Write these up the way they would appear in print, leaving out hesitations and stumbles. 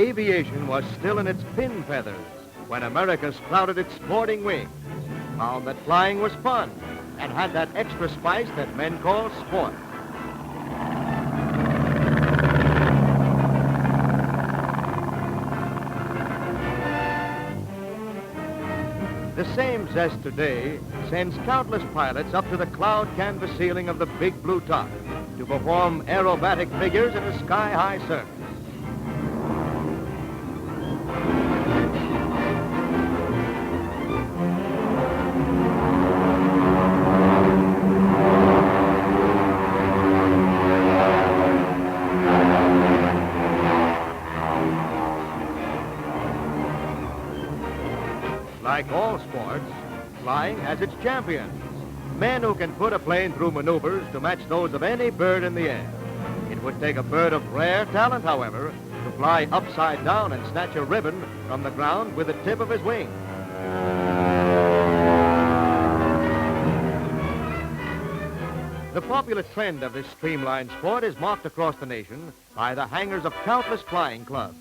aviation was still in its pin feathers when America sprouted its sporting wings, found that flying was fun, and had that extra spice that men call sport. The same zest today sends countless pilots up to the cloud canvas ceiling of the Big Blue Top to perform aerobatic figures in a sky-high circus. Like all sports, flying has its champions, men who can put a plane through maneuvers to match those of any bird in the air. It would take a bird of rare talent, however, to fly upside down and snatch a ribbon from the ground with the tip of his wing. The popular trend of this streamlined sport is marked across the nation by the hangars of countless flying clubs,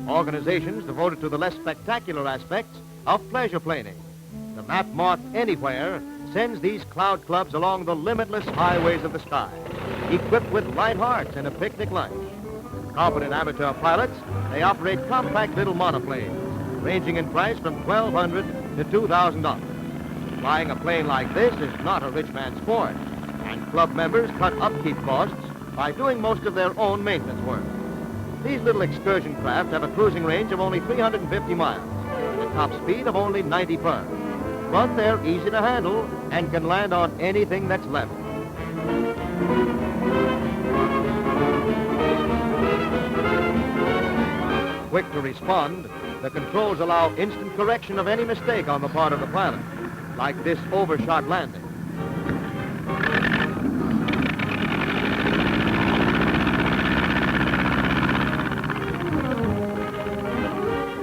organizations devoted to the less spectacular aspects of pleasure planing. The map marked Anywhere sends these cloud clubs along the limitless highways of the sky, equipped with light hearts and a picnic lunch. Competent amateur pilots, they operate compact little monoplanes, ranging in price from $1,200 to $2,000. Flying a plane like this is not a rich man's sport, and club members cut upkeep costs by doing most of their own maintenance work. These little excursion craft have a cruising range of only 350 miles, a top speed of only 90 per. But they're easy to handle and can land on anything that's level. Quick to respond, the controls allow instant correction of any mistake on the part of the pilot, like this overshot landing.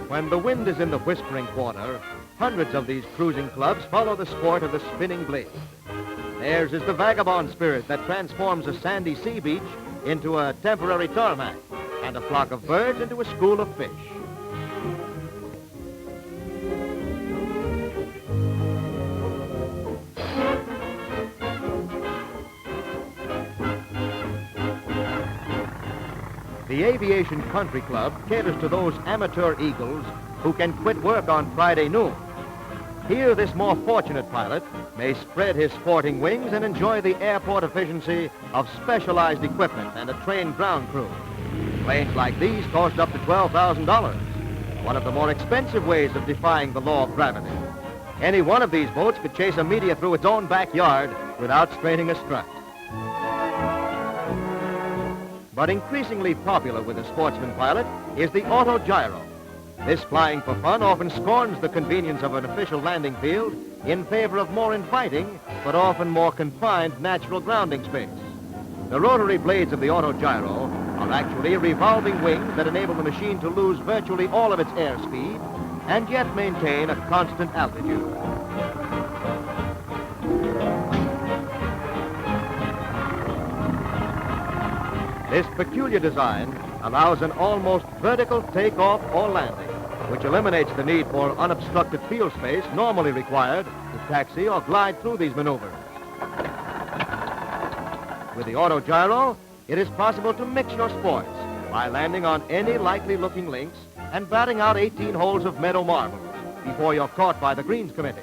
When the wind is in the whispering quarter, hundreds of these cruising clubs follow the sport of the spinning blade. Theirs is the vagabond spirit that transforms a sandy sea beach into a temporary tarmac and a flock of birds into a school of fish. The Aviation Country Club caters to those amateur eagles who can quit work on Friday noon. Here, this more fortunate pilot may spread his sporting wings and enjoy the airport efficiency of specialized equipment and a trained ground crew. Planes like these cost up to $12,000, one of the more expensive ways of defying the law of gravity. Any one of these boats could chase a meteor through its own backyard without straining a strut. But increasingly popular with the sportsman pilot is the AUTOGYRO. This flying for fun often scorns the convenience of an official landing field in favor of more inviting, but often more confined natural grounding space. The rotary blades of the AUTOGYRO are actually revolving wings that enable the machine to lose virtually all of its airspeed and yet maintain a constant altitude. This peculiar design allows an almost vertical takeoff or landing, which eliminates the need for unobstructed field space normally required to taxi or glide through these maneuvers. With the AUTOGYRO, it is possible to mix your sports by landing on any likely-looking links and batting out 18 holes of meadow marbles before you're caught by the Greens Committee.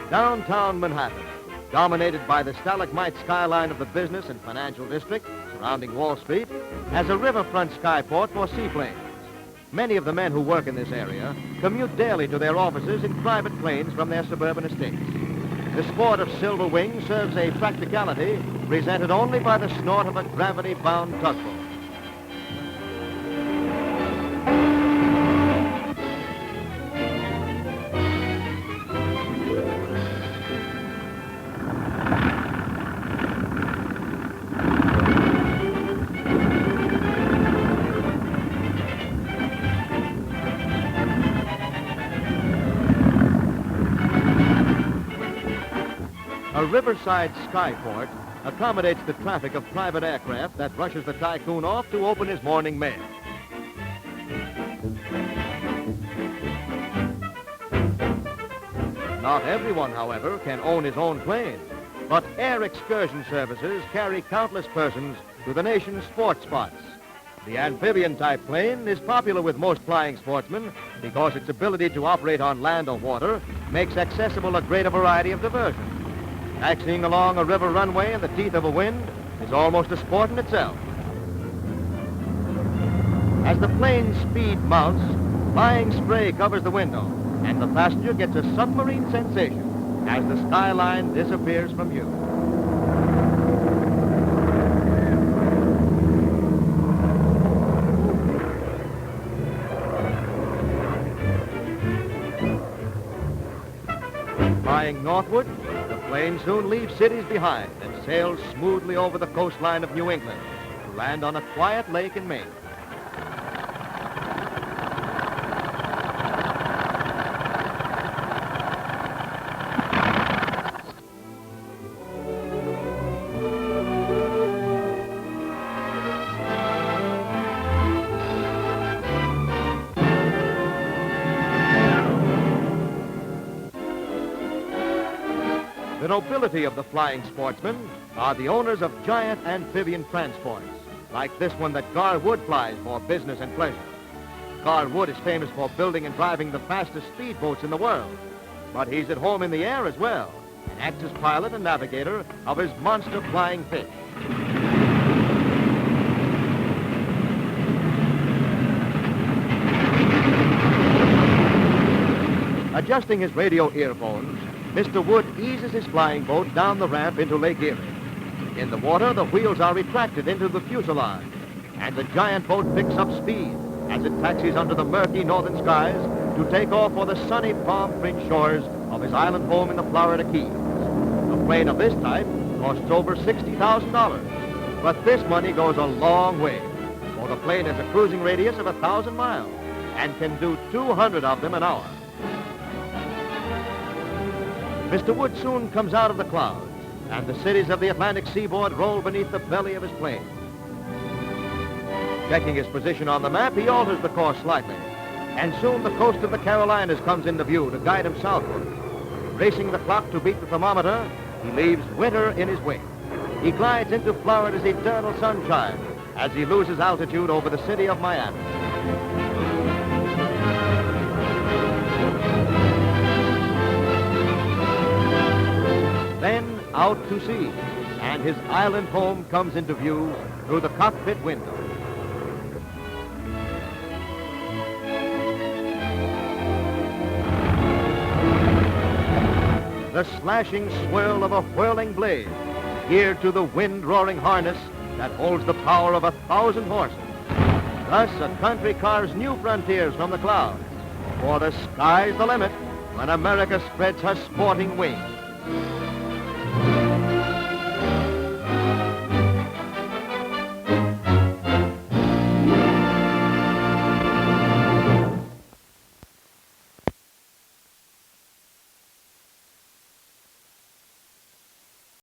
Downtown Manhattan, dominated by the stalagmite skyline of the business and financial district surrounding Wall Street, has a riverfront skyport for seaplanes. Many of the men who work in this area commute daily to their offices in private planes from their suburban estates. The sport of silver wing serves a practicality presented only by the snort of a gravity-bound tugboat. A riverside skyport accommodates the traffic of private aircraft that rushes the tycoon off to open his morning mail. Not everyone, however, can own his own plane, but air excursion services carry countless persons to the nation's sports spots. The amphibian-type plane is popular with most flying sportsmen because its ability to operate on land or water makes accessible a greater variety of diversion. Taxiing along a river runway in the teeth of a wind is almost a sport in itself. As the plane's speed mounts, flying spray covers the window, and the passenger gets a submarine sensation as the skyline disappears from view. Flying northward, the plane soon leaves cities behind and sails smoothly over the coastline of New England to land on a quiet lake in Maine. The nobility of the flying sportsmen are the owners of giant amphibian transports, like this one that Gar Wood flies for business and pleasure. Gar Wood is famous for building and driving the fastest speedboats in the world, but he's at home in the air as well, and acts as pilot and navigator of his monster flying fish. Adjusting his radio earphones, Mr. Wood eases his flying boat down the ramp into Lake Erie. In the water, the wheels are retracted into the fuselage, and the giant boat picks up speed as it taxis under the murky northern skies to take off for the sunny palm print shores of his island home in the Florida Keys. A plane of this type costs over $60,000, but this money goes a long way, for the plane has a cruising radius of 1,000 miles and can do 200 of them an hour. Mr. Wood soon comes out of the clouds, and the cities of the Atlantic seaboard roll beneath the belly of his plane. Checking his position on the map, he alters the course slightly, and soon the coast of the Carolinas comes into view to guide him southward. Racing the clock to beat the thermometer, he leaves winter in his wake. He glides into Florida's eternal sunshine as he loses altitude over the city of Miami. Then out to sea, and his island home comes into view through the cockpit window. The slashing swirl of a whirling blade, geared to the wind-roaring harness that holds the power of 1,000 horses. Thus, a country carves new frontiers from the clouds, for the sky's the limit when America spreads her sporting wings.